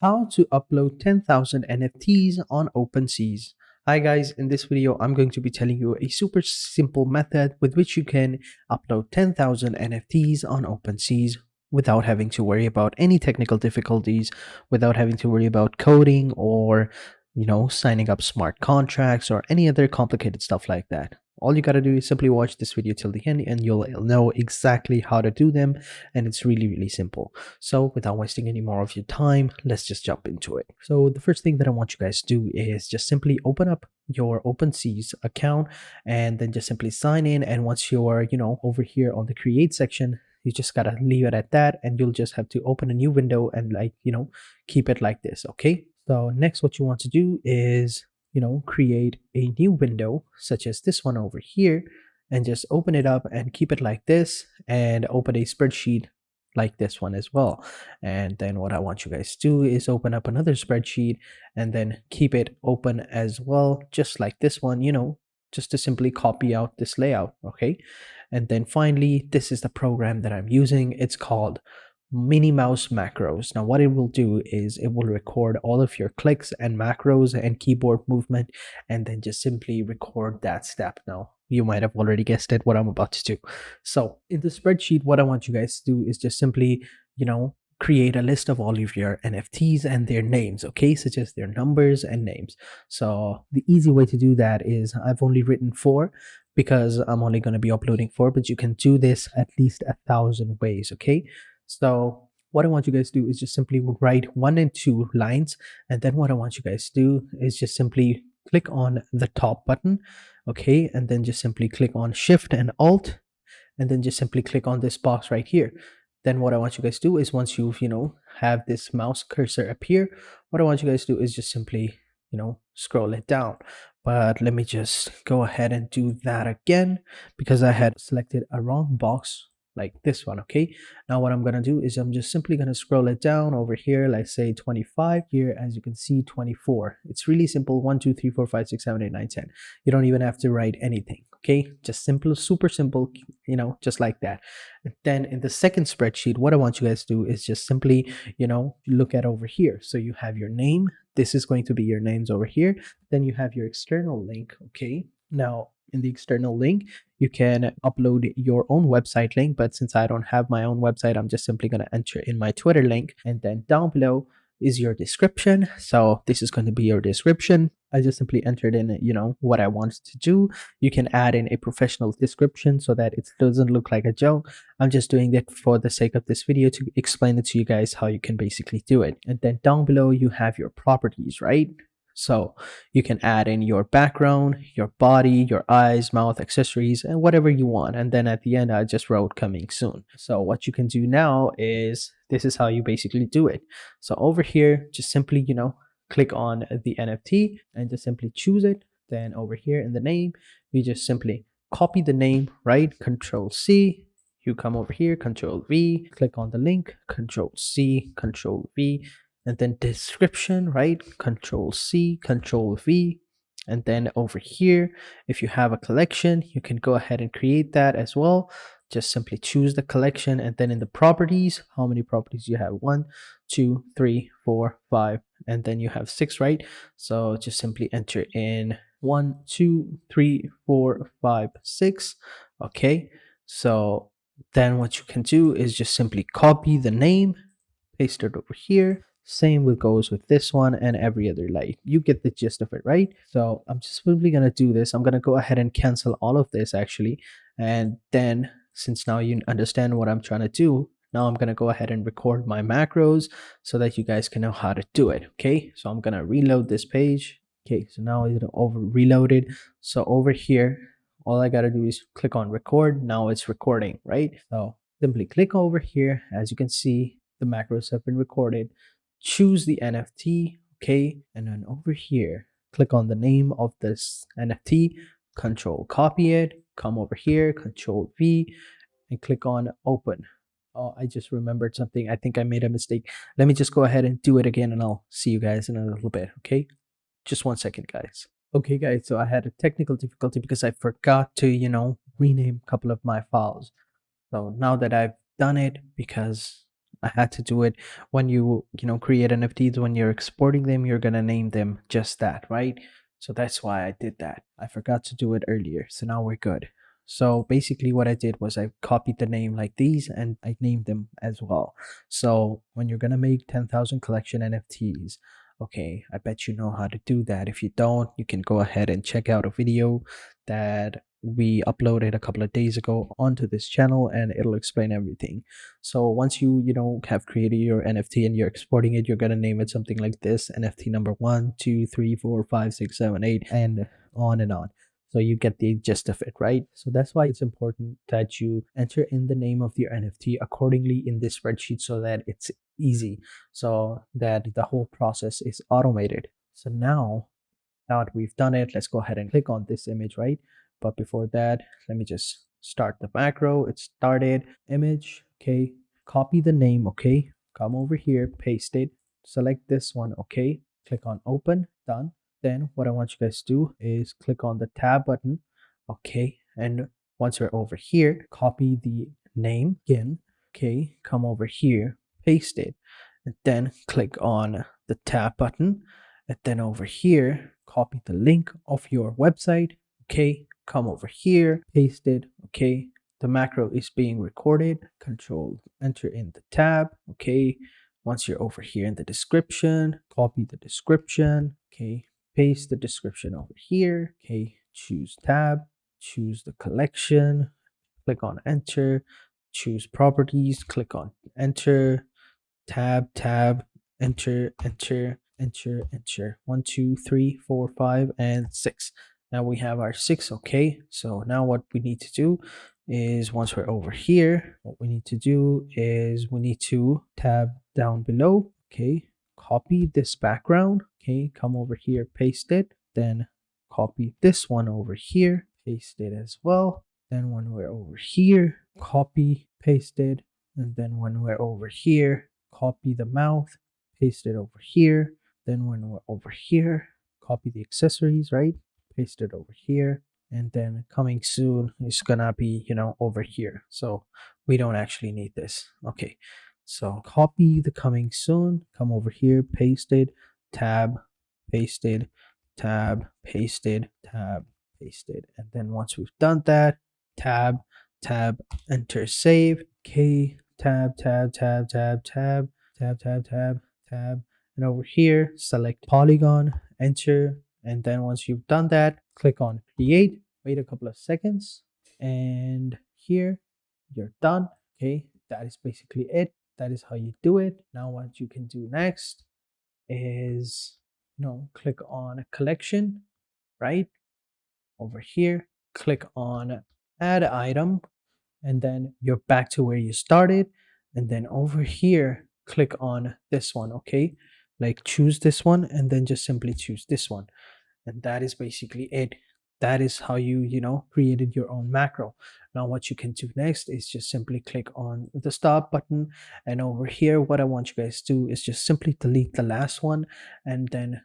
How to upload 10,000 NFTs on Openseas. Hi guys, in this video I'm going to be telling you a super simple method with which you can upload 10,000 NFTs on Openseas without having to worry about any technical difficulties, without having to worry about coding or signing up smart contracts or any other complicated stuff like that. All you gotta do is simply watch this video till the end and you'll know exactly how to do them, and it's really simple. So without wasting any more of your time, let's just jump into it. So the first thing that I want you guys to do is just simply open up your OpenSeas account and then just simply sign in. And once you're, over here on the create section, you just gotta leave it at that, and you'll just have to open a new window and keep it like this. Okay. So next, what you want to do is, create a new window such as this one over here, and just open it up and keep it like this, and open a spreadsheet like this one as well. And then what I want you guys to do is open up another spreadsheet and then keep it open as well, just like this one, just to simply copy out this layout. Okay. And then finally, this is the program that I'm using. It's called Mini Mouse Macros. Now what it will do is it will record all of your clicks and macros and keyboard movement, and then just simply record that step. Now you might have already guessed it, what I'm about to do. So in the spreadsheet, what I want you guys to do is just simply create a list of all of your NFTs and their names, okay, such as their numbers and names. So the easy way to do that is, I've only written 4 because I'm only going to be uploading 4, but you can do this at least 1,000 ways. Okay. So what I want you guys to do is just simply write 1 and 2 lines. And then what I want you guys to do is just simply click on the top button. Okay. And then just simply click on Shift and Alt, and then just simply click on this box right here. Then what I want you guys to do is, once you've, have this mouse cursor appear, what I want you guys to do is just simply, scroll it down. But let me just go ahead and do that again, because I had selected a wrong box like this one. Okay. Now what I'm going to do is I'm just simply going to scroll it down over here, like say 25 here, as you can see 24. It's really simple. 1 2 3 4 5 6 7 8 9 10. You don't even have to write anything. Okay. Just simple, super simple, just like that. And then in the second spreadsheet, what I want you guys to do is just simply, look at over here. So you have your name. This is going to be your names over here. Then you have your external link. Okay. Now in the external link, you can upload your own website link, but since I don't have my own website, I'm just simply going to enter in my Twitter link. And then down below is your description. So this is going to be your description. I just simply entered in, what I wanted to do. You can add in a professional description so that it doesn't look like a joke. I'm just doing that for the sake of this video to explain it to you guys how you can basically do it. And then down below, you have your properties, right? So you can add in your background, your body, your eyes, mouth, accessories, and whatever you want. And then at the end, I just wrote coming soon. So what you can do now is, this is how you basically do it. So over here, just simply, click on the NFT and just simply choose it. Then over here in the name, you just simply copy the name, right? Control C. You come over here, Control V, click on the link, Control C, Control V. And then description, right? Control C, Control V. And then over here, if you have a collection, you can go ahead and create that as well. Just simply choose the collection, and then in the properties, how many properties you have? 1 2 3 4 5, and then you have 6, right? So just simply enter in 1 2 3 4 5 6. Okay. So then what you can do is just simply copy the name, paste it over here. Same goes with this one and every other light. You get the gist of it, right? So I'm just simply going to do this. I'm going to go ahead and cancel all of this actually. And then since now you understand what I'm trying to do, now I'm going to go ahead and record my macros so that you guys can know how to do it. Okay. So I'm going to reload this page. Okay. So now it's over reloaded. So over here, all I got to do is click on record. Now it's recording, right? So simply click over here. As you can see, the macros have been recorded. Choose the NFT, okay, and then over here, click on the name of this NFT, Control copy it, come over here, Control V, and click on open. Oh, I just remembered something. I think I made a mistake. Let me just go ahead and do it again, and I'll see you guys in a little bit, okay? Just 1 second, guys. Okay, guys, so I had a technical difficulty because I forgot to, rename a couple of my files. So now that I've done it, because I had to do it. When you create NFTs, when you're exporting them, you're gonna name them just that, right? So that's why I did that. I forgot to do it earlier, so now we're good. So basically what I did was I copied the name like these and I named them as well. So when you're gonna make 10,000 collection NFTs, okay, I bet you know how to do that. If you don't, you can go ahead and check out a video that we uploaded a couple of days ago onto this channel, and it'll explain everything. So once you have created your NFT and you're exporting it, you're gonna name it something like this: NFT number 1, 2, 3, 4, 5, 6, 7, 8, and on and on. So you get the gist of it, right? So that's why it's important that you enter in the name of your NFT accordingly in this spreadsheet, so that it's easy, so that the whole process is automated. So now that we've done it, let's go ahead and click on this image, right? But before that, let me just start the macro. It started. Image, okay. Copy the name, okay. Come over here, paste it, select this one, okay. Click on open, done. Then what I want you guys to do is click on the tab button, okay. And once you're over here, copy the name again, okay. Come over here, paste it, and then click on the tab button, and then over here, copy the link of your website, okay. Come over here, paste it, okay. The macro is being recorded. Control enter in the tab, okay. Once you're over here in the description, copy the description, okay. Paste the description over here, okay. Choose tab, choose the collection, click on enter, choose properties, click on enter, tab, enter, enter, enter, enter. 1, 2, 3, 4, 5, and 6. Now we have our 6, okay. So now what we need to do is, once we're over here, what we need to do is we need to tab down below, okay. Copy this background, okay. Come over here, paste it, then copy this one over here, paste it as well. Then when we're over here, copy, paste it, and then when we're over here, copy the mouth, paste it over here. Then when we're over here, copy the accessories, right? Paste it over here. And then coming soon is gonna be over here. So we don't actually need this. Okay. So copy the coming soon, come over here, paste it, tab, pasted, tab, pasted, tab, pasted. And then once we've done that, tab, enter save, okay, tab, tab, and over here select polygon, enter, and then once you've done that, click on create, wait a couple of seconds, and here you're done. Okay, that is basically it. That is how you do it. Now what you can do next is click on a collection, right? Over here, click on add item, and then you're back to where you started. And then over here, click on this one, okay. Like choose this one and then just simply choose this one, and that is basically it. That is how you created your own macro. Now what you can do next is just simply click on the stop button, and over here what I want you guys to do is just simply delete the last one, and then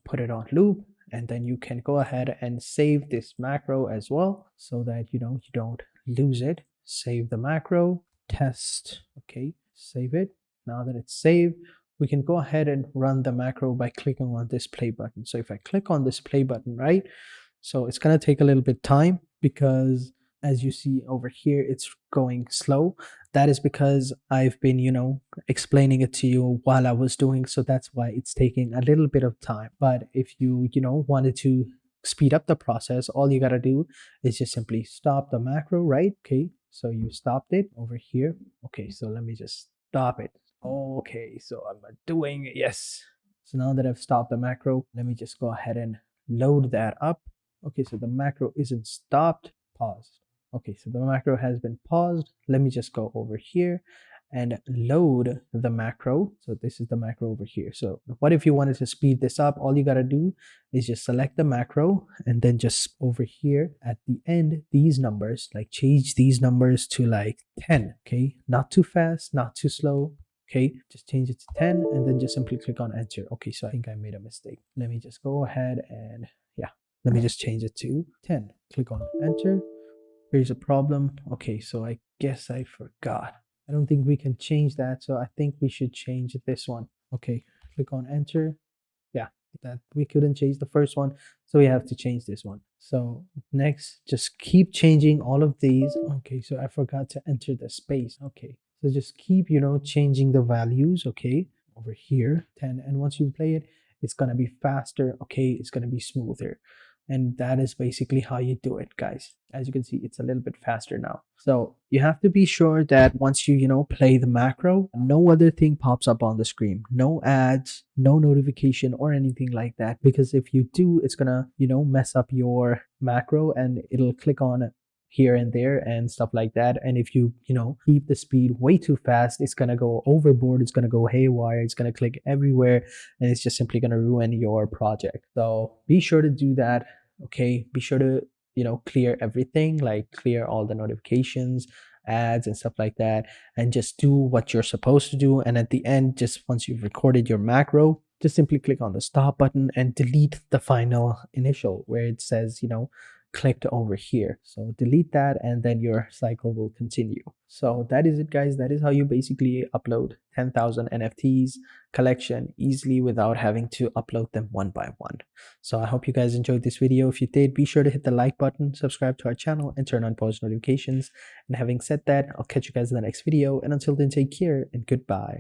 put it on loop, and then you can go ahead and save this macro as well, so that you don't lose it. Save the macro, test, okay, save it. Now that it's saved, we can go ahead and run the macro by clicking on this play button. So if I click on this play button, right, so it's going to take a little bit time, because as you see over here, it's going slow. That is because I've been explaining it to you while I was doing, so that's why it's taking a little bit of time. But if you wanted to speed up the process, all you got to do is just simply stop the macro, right? Okay, so you stopped it over here. Okay, so let me just stop it. Okay, so I'm doing it. Yes. So now that I've stopped the macro, let me just go ahead and load that up. Okay, so the macro isn't stopped, paused. Okay, so the macro has been paused. Let me just go over here and load the macro. So this is the macro over here. So what if you wanted to speed this up? All you got to do is just select the macro, and then just over here at the end, these numbers, like change these numbers to like 10. Okay, not too fast, not too slow. Okay, just change it to 10, and then just simply click on enter. Okay, so I think I made a mistake. Let me just go ahead and let me just change it to 10. Click on enter. Here's a problem. Okay, so I guess I forgot. I don't think we can change that, so I think we should change this one. Okay, click on enter. Yeah, that we couldn't change the first one, so we have to change this one. So next, just keep changing all of these. Okay, so I forgot to enter the space. Okay, so just keep, changing the values. Okay, over here 10, and once you play it, it's gonna be faster. Okay, it's gonna be smoother, and that is basically how you do it, guys. As you can see, it's a little bit faster now. So you have to be sure that once you play the macro, no other thing pops up on the screen, no ads, no notification or anything like that, because if you do, it's gonna mess up your macro, and it'll click on it here and there and stuff like that. And if you keep the speed way too fast, it's going to go overboard, it's going to go haywire, it's going to click everywhere, and it's just simply going to ruin your project. So be sure to do that. Okay, be sure to clear everything, like clear all the notifications, ads and stuff like that, and just do what you're supposed to do. And at the end, just once you've recorded your macro, just simply click on the stop button and delete the final initial where it says clicked over here. So delete that, and then your cycle will continue. So that is it, guys. That is how you basically upload 10,000 NFTs collection easily without having to upload them one by one. So I hope you guys enjoyed this video. If you did, be sure to hit the like button, subscribe to our channel, and turn on post notifications. And having said that, I'll catch you guys in the next video. And until then, take care and goodbye.